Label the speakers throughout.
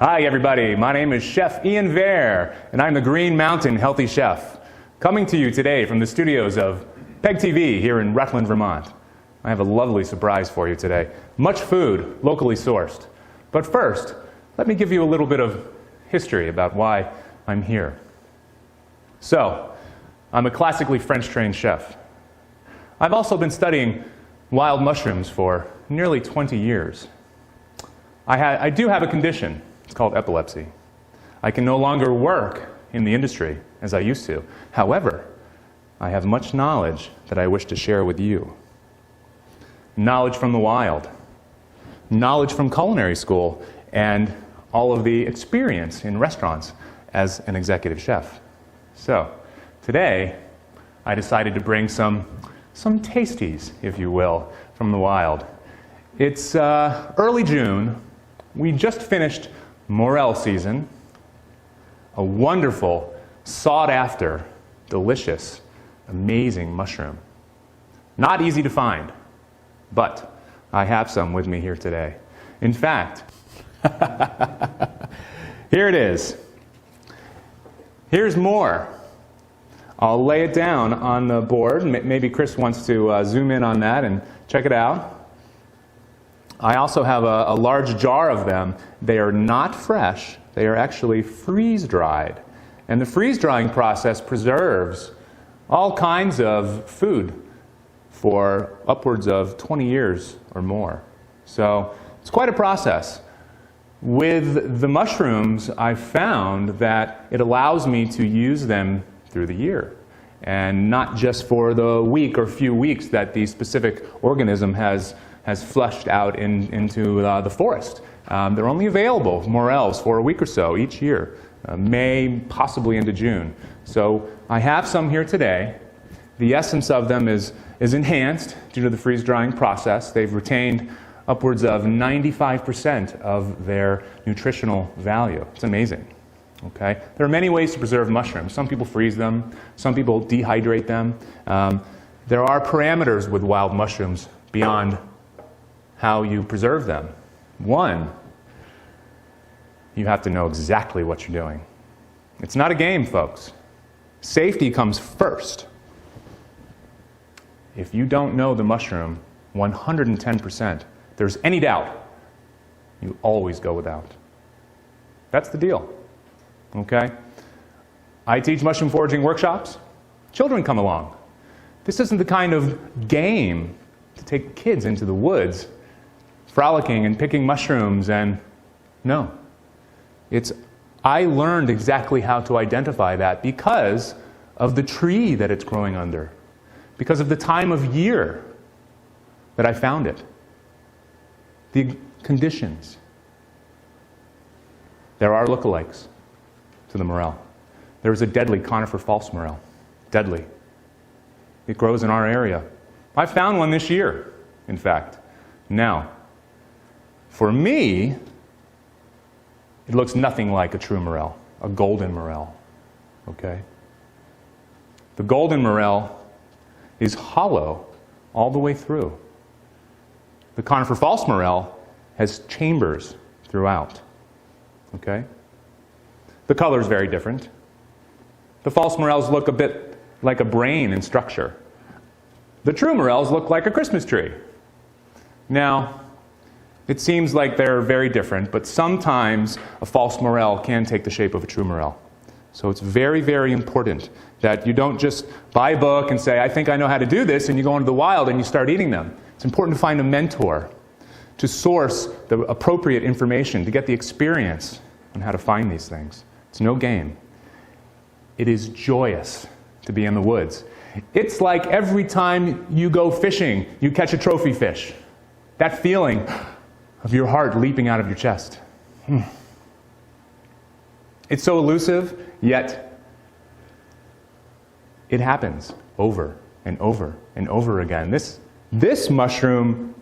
Speaker 1: Hi everybody, my name is Chef Ian Vair, and I'm the Green Mountain Healthy Chef, coming to you today from the studios of PEG TV here in Rutland, Vermont. I have a lovely surprise for you today. Much food, locally sourced. But first, let me give you a little bit of history about why I'm here. So, I'm a classically French-trained chef. I've also been studying wild mushrooms for nearly 20 years. I do have a condition. It's called epilepsy. I can no longer work in the industry as I used to. However, I have much knowledge that I wish to share with you. Knowledge from the wild, knowledge from culinary school, and all of the experience in restaurants as an executive chef. So, today, I decided to bring some tasties, if you will, from the wild. It's early June. We just finished Morel season, a wonderful, sought-after, delicious, amazing mushroom. Not easy to find, but I have some with me here today. In fact, here it is. Here's more. I'll lay it down on the board. Maybe Chris wants to zoom in on that and check it out. I also have a large jar of them. They are not fresh. They are actually freeze-dried. And the freeze-drying process preserves all kinds of food for upwards of 20 years or more. So it's quite a process. With the mushrooms, I've found that it allows me to use them through the year, and not just for the week or few weeks that the specific organism has flushed out into the forest. They're only available, morels, for a week or so each year, May, possibly into June. So I have some here today. The essence of them is enhanced due to the freeze-drying process. They've retained upwards of 95% of their nutritional value. It's amazing. Okay? There are many ways to preserve mushrooms. Some people freeze them. Some people dehydrate them. There are parameters with wild mushrooms beyond how you preserve them. One, you have to know exactly what you're doing. It's not a game, folks. Safety comes first. If you don't know the mushroom 110%, there's any doubt, you always go without. That's the deal. Okay? I teach mushroom foraging workshops. Children come along. This isn't the kind of game to take kids into the woods frolicking and picking mushrooms, and no. I learned exactly how to identify that because of the tree that it's growing under, because of the time of year that I found it, the conditions. There are lookalikes to the morel. There's a deadly conifer false morel. Deadly. It grows in our area. I found one this year, in fact. Now, for me, it looks nothing like a true morel, a golden morel. Okay? The golden morel is hollow all the way through. The conifer false morel has chambers throughout. Okay? The color is very different. The false morels look a bit like a brain in structure. The true morels look like a Christmas tree. Now, it seems like they're very different, but sometimes a false morel can take the shape of a true morel. So it's very, very important that you don't just buy a book and say, I think I know how to do this, and you go into the wild and you start eating them. It's important to find a mentor, to source the appropriate information, to get the experience on how to find these things. It's no game. It is joyous to be in the woods. It's like every time you go fishing, you catch a trophy fish. That feeling of your heart leaping out of your chest. It's so elusive, yet it happens over and over and over again. This mushroom,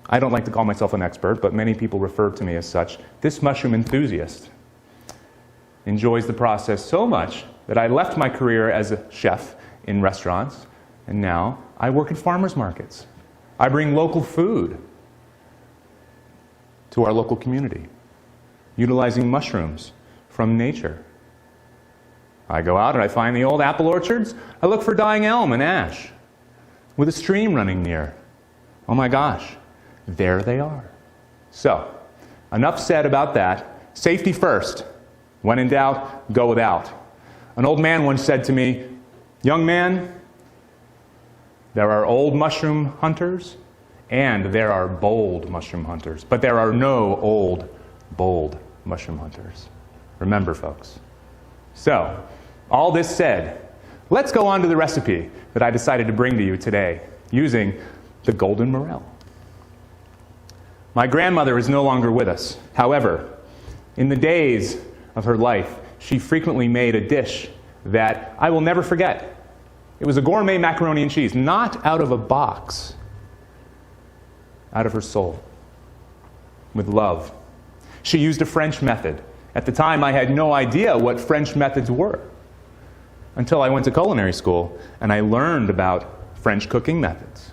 Speaker 1: I don't like to call myself an expert, but many people refer to me as such. This mushroom enthusiast enjoys the process so much that I left my career as a chef in restaurants, and now I work at farmers markets. I bring local food to our local community. utilizing mushrooms from nature. I go out and I find the old apple orchards. I look for dying elm and ash with a stream running near. Oh my gosh, there they are. So, enough said about that. Safety first. When in doubt, go without. An old man once said to me, "Young man, there are old mushroom hunters and there are bold mushroom hunters, but there are no old, bold mushroom hunters." Remember, folks. So, all this said, let's go on to the recipe that I decided to bring to you today using the golden morel. My grandmother is no longer with us. However, in the days of her life, she frequently made a dish that I will never forget. It was a gourmet macaroni and cheese, not out of a box, out of her soul, with love. She used a French method. At the time, I had no idea what French methods were until I went to culinary school and I learned about French cooking methods,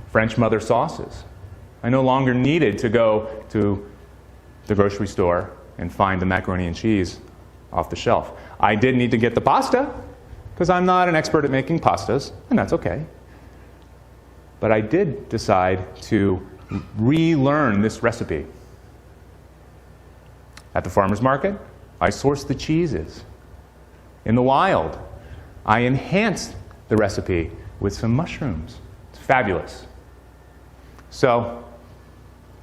Speaker 1: French mother sauces. I no longer needed to go to the grocery store and find the macaroni and cheese off the shelf. I did need to get the pasta, because I'm not an expert at making pastas, and that's okay. But I did decide to relearn this recipe. At the farmer's market, I sourced the cheeses. In the wild, I enhanced the recipe with some mushrooms. It's fabulous. So,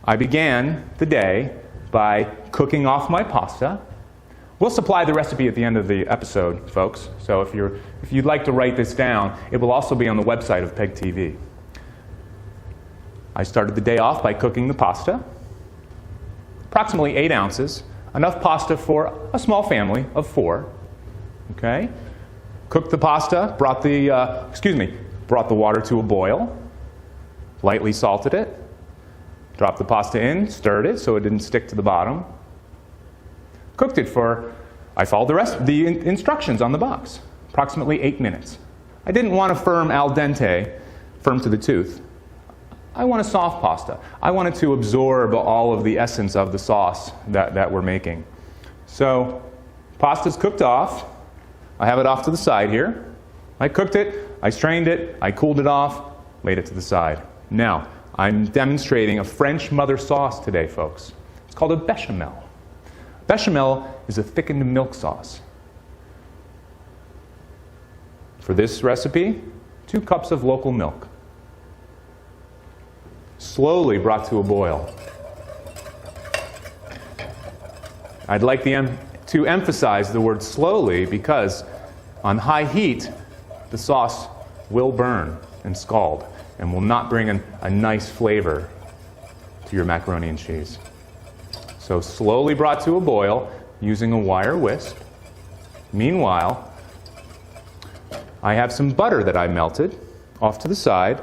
Speaker 1: I began the day by cooking off my pasta. We'll supply the recipe at the end of the episode, folks. So if you'd like to write this down, it will also be on the website of PEG TV. I started the day off by cooking the pasta. Approximately 8 ounces, enough pasta for a small family of 4. Okay? Cooked the pasta, brought the water to a boil, lightly salted it, dropped the pasta in, stirred it so it didn't stick to the bottom. Cooked it I followed the instructions on the box, approximately 8 minutes. I didn't want a firm al dente, firm to the tooth. I want a soft pasta. I wanted to absorb all of the essence of the sauce that we're making. So, pasta's cooked off. I have it off to the side here. I cooked it, I strained it, I cooled it off, laid it to the side. Now, I'm demonstrating a French mother sauce today, folks. It's called a bechamel. Bechamel is a thickened milk sauce. For this recipe, 2 cups of local milk. Slowly brought to a boil. I'd like to emphasize the word slowly because on high heat, the sauce will burn and scald and will not bring a nice flavor to your macaroni and cheese. So slowly brought to a boil using a wire whisk. Meanwhile, I have some butter that I melted off to the side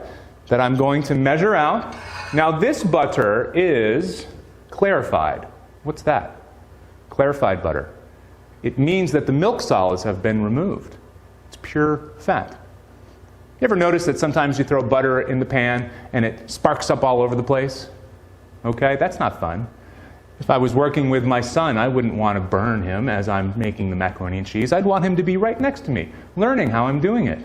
Speaker 1: that I'm going to measure out. Now this butter is clarified. What's that? Clarified butter. It means that the milk solids have been removed. It's pure fat. You ever notice that sometimes you throw butter in the pan and it sparks up all over the place? Okay, that's not fun. If I was working with my son, I wouldn't want to burn him as I'm making the macaroni and cheese. I'd want him to be right next to me, learning how I'm doing it.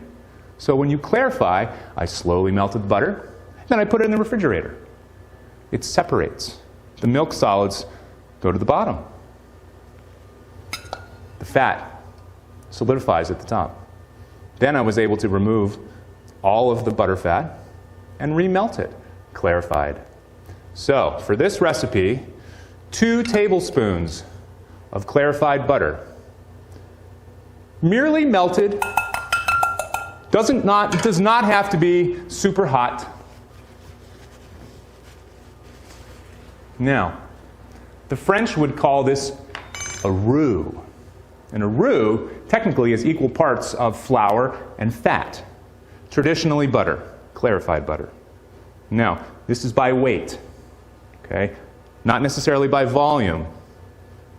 Speaker 1: So when you clarify, I slowly melted the butter, then I put it in the refrigerator. It separates. The milk solids go to the bottom. The fat solidifies at the top. Then I was able to remove all of the butter fat and remelt it, clarified. So for this recipe, 2 tablespoons of clarified butter. Merely melted. It does not have to be super hot. Now, the French would call this a roux. And a roux technically is equal parts of flour and fat. Traditionally butter, clarified butter. Now, this is by weight. Okay? Not necessarily by volume.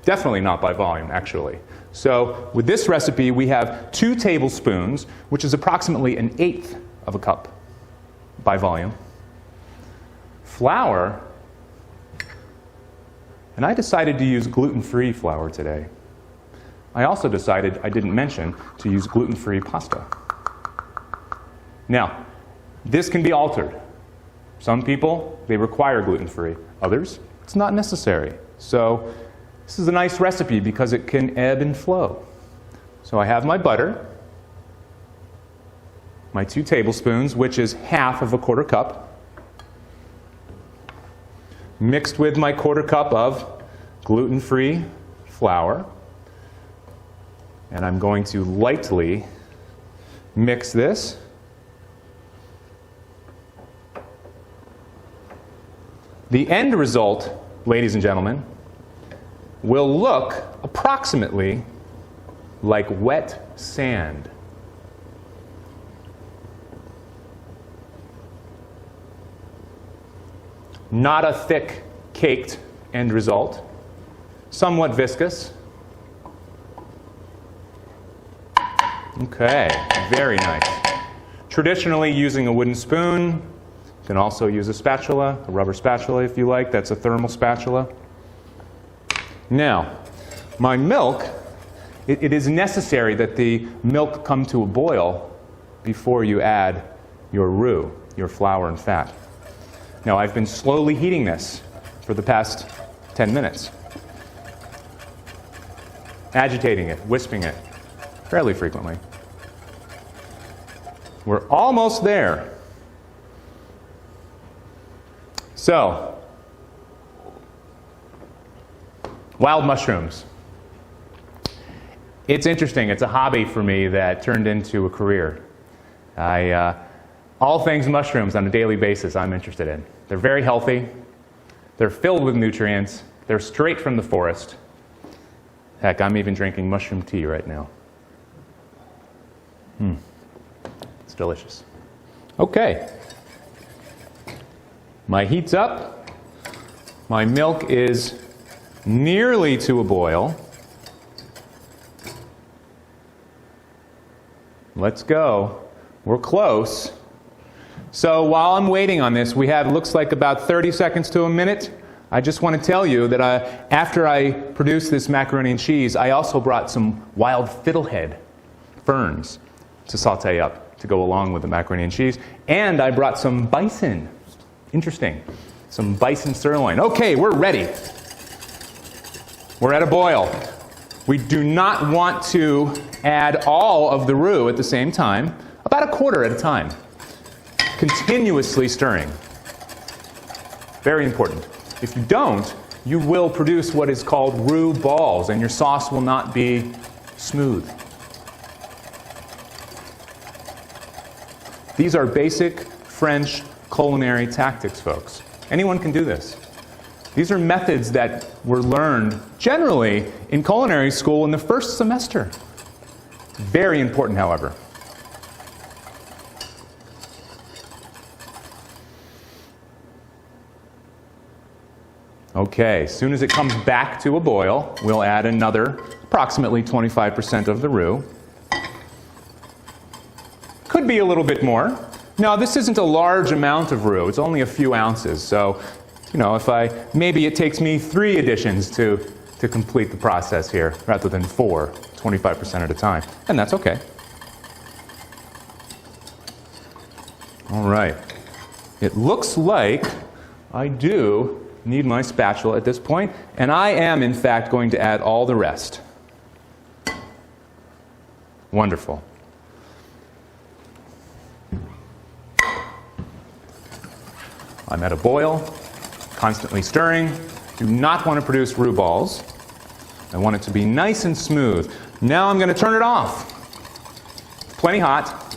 Speaker 1: Definitely not by volume, actually. So with this recipe, we have 2 tablespoons, which is approximately 1/8 of a cup by volume. Flour, And I decided to use gluten-free flour today. I also decided, I didn't mention, to use gluten-free pasta. Now, this can be altered. Some people, they require gluten-free. Others, it's not necessary. So this is a nice recipe because it can ebb and flow. So I have my butter, my 2 tablespoons, which is half of a 1/4 cup, mixed with my 1/4 cup of gluten-free flour. And I'm going to lightly mix this. The end result, ladies and gentlemen, will look approximately like wet sand. Not a thick, caked end result. Somewhat viscous. Okay, very nice. Traditionally using a wooden spoon. You can also use a spatula, a rubber spatula if you like. That's a thermal spatula. Now, my milk, it is necessary that the milk come to a boil before you add your roux, your flour and fat. Now, I've been slowly heating this for the past 10 minutes. Agitating it, wisping it, fairly frequently. We're almost there. So, wild mushrooms. It's interesting. It's a hobby for me that turned into a career. All things mushrooms on a daily basis I'm interested in. They're very healthy. They're filled with nutrients. They're straight from the forest. Heck, I'm even drinking mushroom tea right now. It's delicious. Okay. My heat's up. My milk is nearly to a boil. Let's go. We're close. So while I'm waiting on this, we have, looks like about 30 seconds to a minute. I just want to tell you that after I produced this macaroni and cheese, I also brought some wild fiddlehead ferns to saute up to go along with the macaroni and cheese. And I brought some bison. Interesting. Some bison sirloin. Okay, we're ready. We're at a boil. We do not want to add all of the roux at the same time, about a quarter at a time. Continuously stirring. Very important. If you don't, you will produce what is called roux balls, and your sauce will not be smooth. These are basic French culinary tactics, folks. Anyone can do this. These are methods that were learned generally in culinary school in the first semester. Very important, however. Okay, as soon as it comes back to a boil, we'll add another approximately 25% of the roux. Could be a little bit more. Now, this isn't a large amount of roux. It's only a few ounces. So, maybe it takes me 3 additions to complete the process here, rather than 4, 25% at a time. And that's okay. All right. It looks like I do need my spatula at this point, and I am, in fact, going to add all the rest. Wonderful. I'm at a boil, constantly stirring. Do not want to produce roux balls. I want it to be nice and smooth. Now I'm going to turn it off. Plenty hot.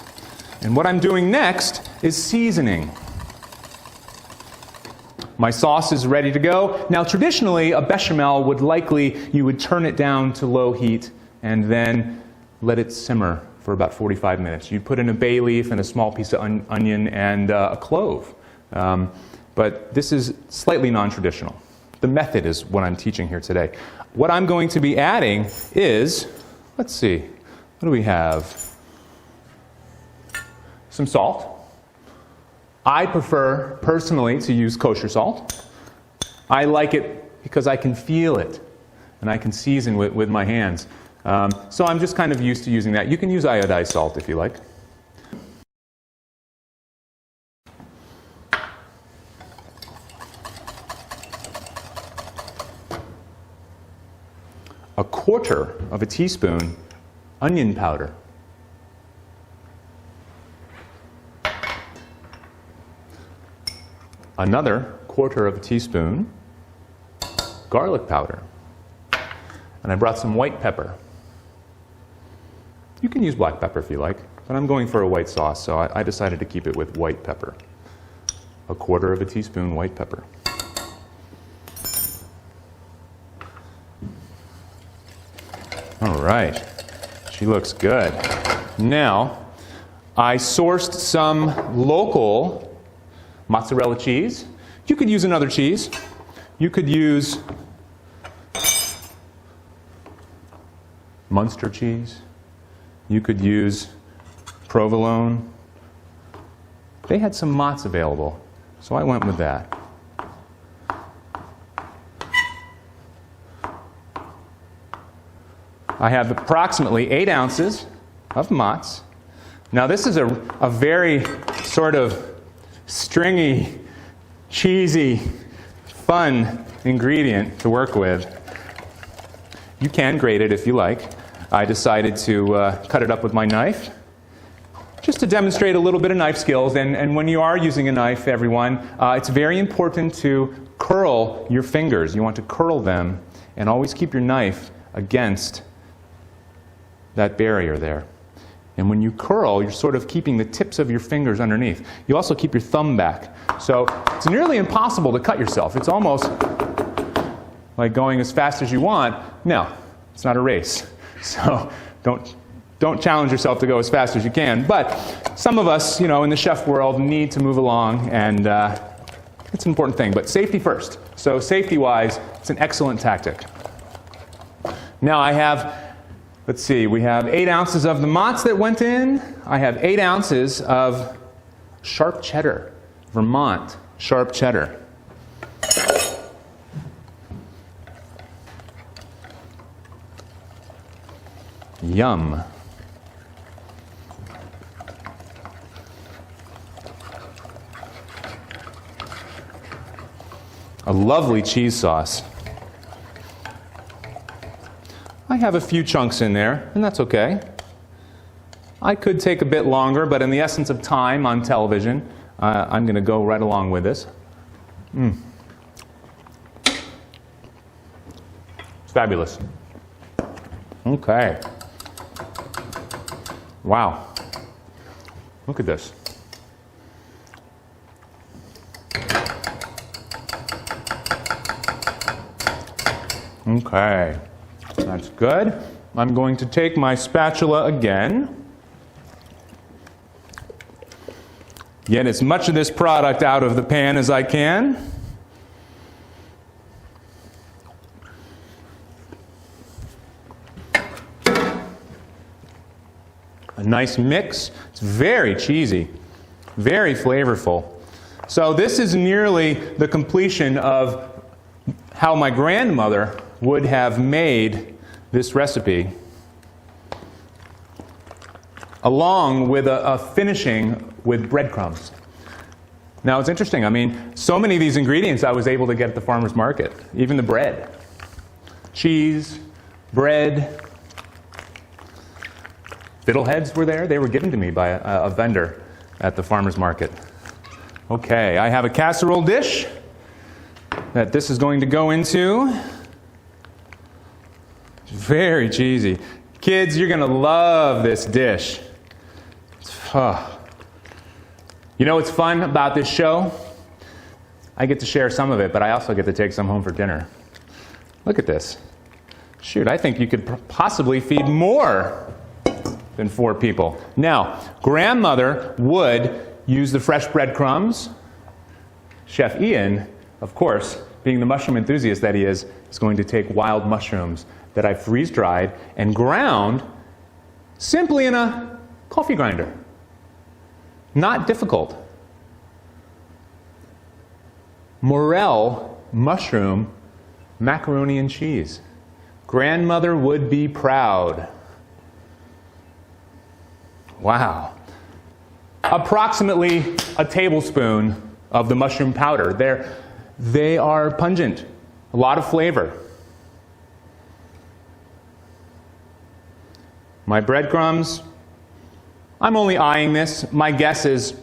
Speaker 1: And what I'm doing next is seasoning. My sauce is ready to go. Now, traditionally, a bechamel you would turn it down to low heat and then let it simmer for about 45 minutes. You'd put in a bay leaf and a small piece of onion and a clove. But this is slightly non-traditional. The method is what I'm teaching here today. What I'm going to be adding is, let's see, what do we have? Some salt. I prefer, personally, to use kosher salt. I like it because I can feel it, and I can season with my hands. So I'm just kind of used to using that. You can use iodized salt if you like. A quarter of a teaspoon onion powder. Another quarter of a teaspoon garlic powder. And I brought some white pepper. You can use black pepper if you like, but I'm going for a white sauce, so I decided to keep it with white pepper. A quarter of a teaspoon white pepper. All right, she looks good. Now, I sourced some local mozzarella cheese. You could use another cheese. You could use Munster cheese. You could use provolone. They had some mozz available, so I went with that. I have approximately 8 ounces of mozz. Now this is a very sort of stringy, cheesy, fun ingredient to work with. You can grate it if you like. I decided to cut it up with my knife, just to demonstrate a little bit of knife skills. And when you are using a knife, everyone, it's very important to curl your fingers. You want to curl them, and always keep your knife against that barrier there. And when you curl, you're sort of keeping the tips of your fingers underneath. You also keep your thumb back. So it's nearly impossible to cut yourself. It's almost like going as fast as you want. No, it's not a race. So don't challenge yourself to go as fast as you can. But some of us, in the chef world need to move along, and it's an important thing. But safety first. So safety-wise, it's an excellent tactic. Now I have, let's see, we have 8 ounces of the mozz that went in. I have 8 ounces of sharp cheddar, Vermont sharp cheddar. Yum. A lovely cheese sauce. I have a few chunks in there, and that's okay. I could take a bit longer, but in the essence of time on television, I'm going to go right along with this. It's fabulous. Okay. Wow. Look at this. Okay. That's good. I'm going to take my spatula again. Get as much of this product out of the pan as I can. A nice mix. It's very cheesy, very flavorful. So this is nearly the completion of how my grandmother would have made this recipe, along with a finishing with breadcrumbs. Now it's interesting, so many of these ingredients I was able to get at the farmer's market, even the bread. Cheese, bread, fiddleheads were there. They were given to me by a vendor at the farmer's market. Okay, I have a casserole dish that this is going to go into. Very cheesy. Kids, you're going to love this dish. You know what's fun about this show? I get to share some of it, but I also get to take some home for dinner. Look at this. Shoot, I think you could possibly feed more than 4 people. Now, grandmother would use the fresh breadcrumbs. Chef Ian, of course, being the mushroom enthusiast that he is going to take wild mushrooms that I freeze-dried and ground simply in a coffee grinder. Not difficult. Morel mushroom Macaroni and cheese. Grandmother would be proud. Wow. Approximately a tablespoon of the mushroom powder. They are pungent, a lot of flavor. My breadcrumbs, I'm only eyeing this. My guess is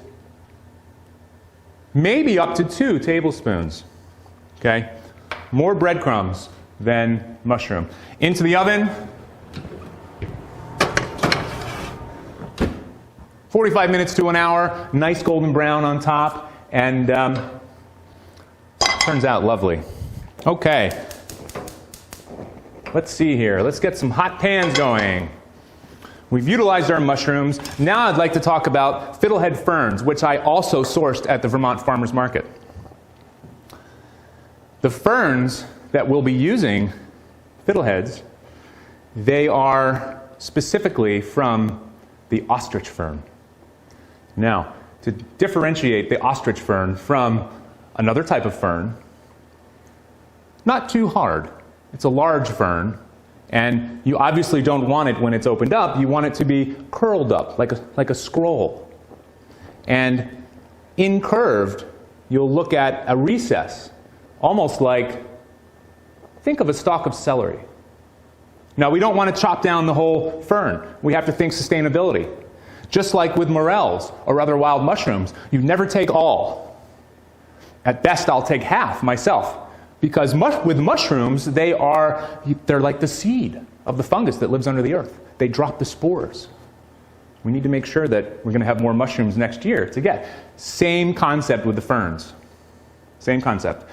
Speaker 1: maybe up to 2 tablespoons. Okay? More breadcrumbs than mushroom. Into the oven. 45 minutes to an hour, nice golden brown on top, and turns out lovely. Okay, let's see here. Let's get some hot pans going. We've utilized our mushrooms. Now I'd like to talk about fiddlehead ferns, which I also sourced at the Vermont Farmers Market. The ferns that we'll be using, fiddleheads, they are specifically from the ostrich fern. Now, to differentiate the ostrich fern from another type of fern, not too hard. It's a large fern, and you obviously don't want it when it's opened up. You want it to be curled up, like a scroll. And incurved, you'll look at a recess, almost like, think of a stalk of celery. Now, we don't want to chop down the whole fern. We have to think sustainability. Just like with morels or other wild mushrooms, you never take all. At best, I'll take half myself. Because with mushrooms, they're like the seed of the fungus that lives under the earth. They drop the spores. We need to make sure that we're going to have more mushrooms next year to get. Same concept with the ferns. Same concept.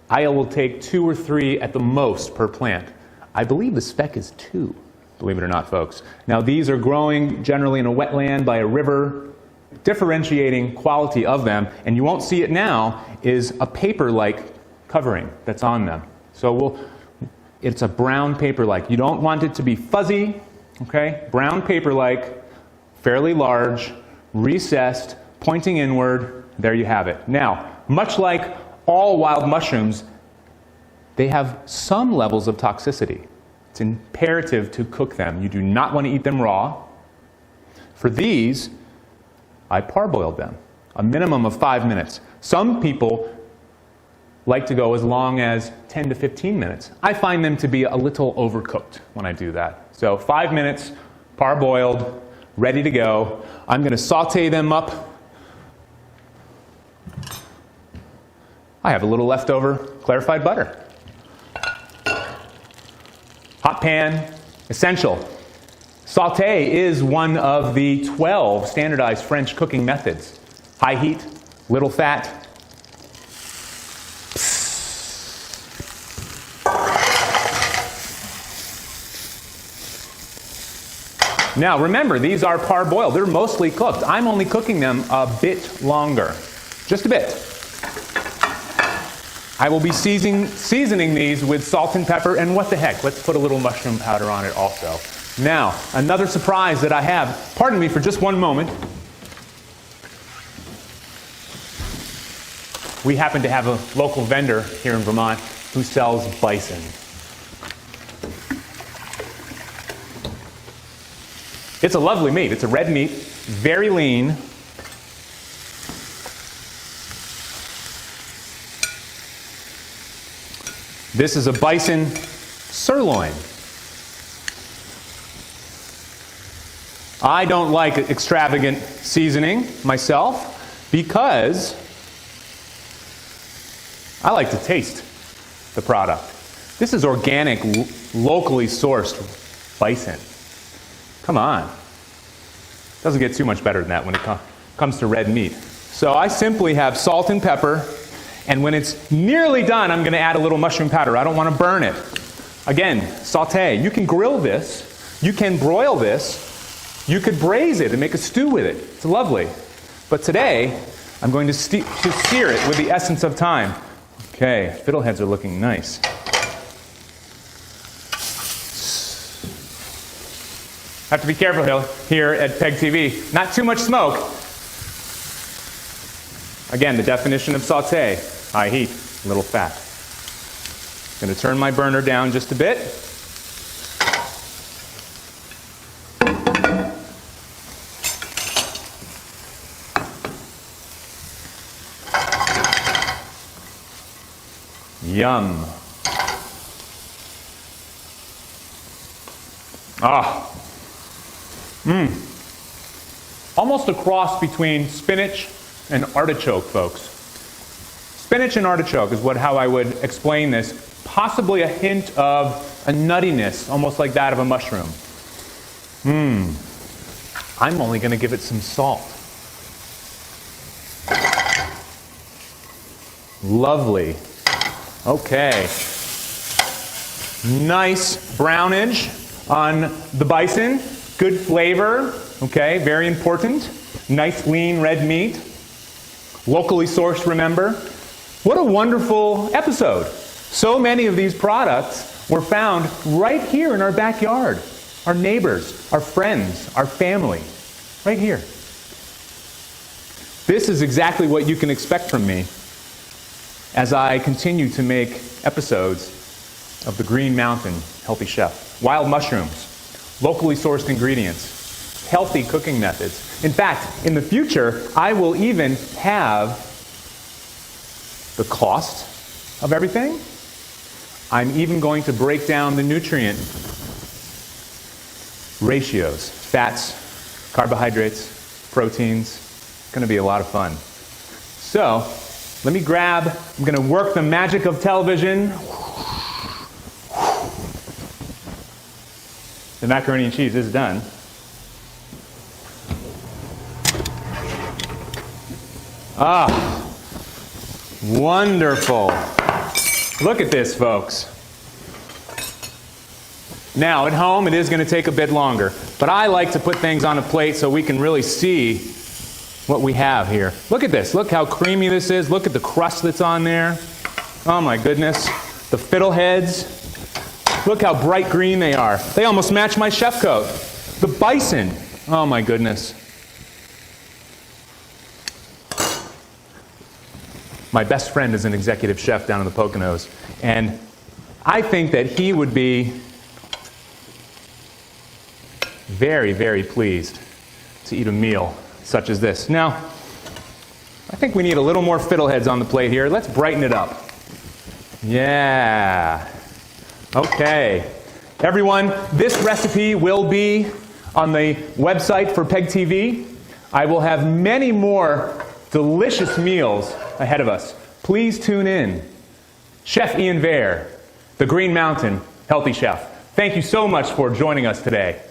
Speaker 1: I will take 2 or 3 at the most per plant. I believe the spec is 2, believe it or not, folks. Now, these are growing generally in a wetland by a river. Differentiating quality of them, and you won't see it now, is a paper-like covering that's on them. So it's a brown paper-like. You don't want it to be fuzzy, okay? Brown paper-like, fairly large, recessed, pointing inward. There you have it. Now, much like all wild mushrooms, they have some levels of toxicity. It's imperative to cook them. You do not want to eat them raw. For these, I parboiled them, a minimum of 5 minutes. Some people like to go as long as 10 to 15 minutes. I find them to be a little overcooked when I do that. So 5 minutes, parboiled, ready to go. I'm going to saute them up. I have a little leftover clarified butter. Hot pan, essential. Sauté is one of the 12 standardized French cooking methods. High heat, little fat. Now remember, these are parboiled. They're mostly cooked. I'm only cooking them a bit longer. Just a bit. I will be seasoning these with salt and pepper, and what the heck, let's put a little mushroom powder on it also. Now, another surprise that I have. Pardon me for just one moment. We happen to have a local vendor here in Vermont who sells bison. It's a lovely meat. It's a red meat, very lean. This is a bison sirloin. I don't like extravagant seasoning myself because I like to taste the product. This is organic, locally sourced bison. Come on. Doesn't get too much better than that when it comes to red meat. So I simply have salt and pepper, and when it's nearly done, I'm going to add a little mushroom powder. I don't want to burn it. Again, saute. You can grill this. You can broil this. You could braise it and make a stew with it. It's lovely. But today, I'm going to sear it with the essence of thyme. Okay, fiddleheads are looking nice. Have to be careful here at PEG TV. Not too much smoke. Again, the definition of saute: high heat, little fat. I'm going to turn my burner down just a bit. Yum. Ah. Almost a cross between spinach and artichoke, folks. Spinach and artichoke is how I would explain this. Possibly a hint of a nuttiness, almost like that of a mushroom. I'm only going to give it some salt. Lovely. Okay. Nice brownage on the bison. Good flavor. Okay, very important. Nice lean red meat. Locally sourced, remember. What a wonderful episode. So many of these products were found right here in our backyard. Our neighbors, our friends, our family. Right here. This is exactly what you can expect from me as I continue to make episodes of the Green Mountain Healthy Chef. Wild mushrooms, locally sourced ingredients, healthy cooking methods. In fact, in the future, I will even have the cost of everything. I'm even going to break down the nutrient ratios, fats, carbohydrates, proteins. It's going to be a lot of fun. So, let me grab, I'm going to work the magic of television. The macaroni and cheese is done. Ah, wonderful. Look at this, folks. Now, at home, it is going to take a bit longer, but I like to put things on a plate so we can really see what we have here. Look at this. Look how creamy this is. Look at the crust that's on there. Oh my goodness. The fiddleheads. Look how bright green they are. They almost match my chef coat. The bison. Oh my goodness. My best friend is an executive chef down in the Poconos, and I think that he would be very, very pleased to eat a meal such as this. Now, I think we need a little more fiddleheads on the plate here. Let's brighten it up. Yeah. Okay. Everyone, this recipe will be on the website for PEG TV. I will have many more delicious meals ahead of us. Please tune in. Chef Ian Vair, the Green Mountain Healthy Chef. Thank you so much for joining us today.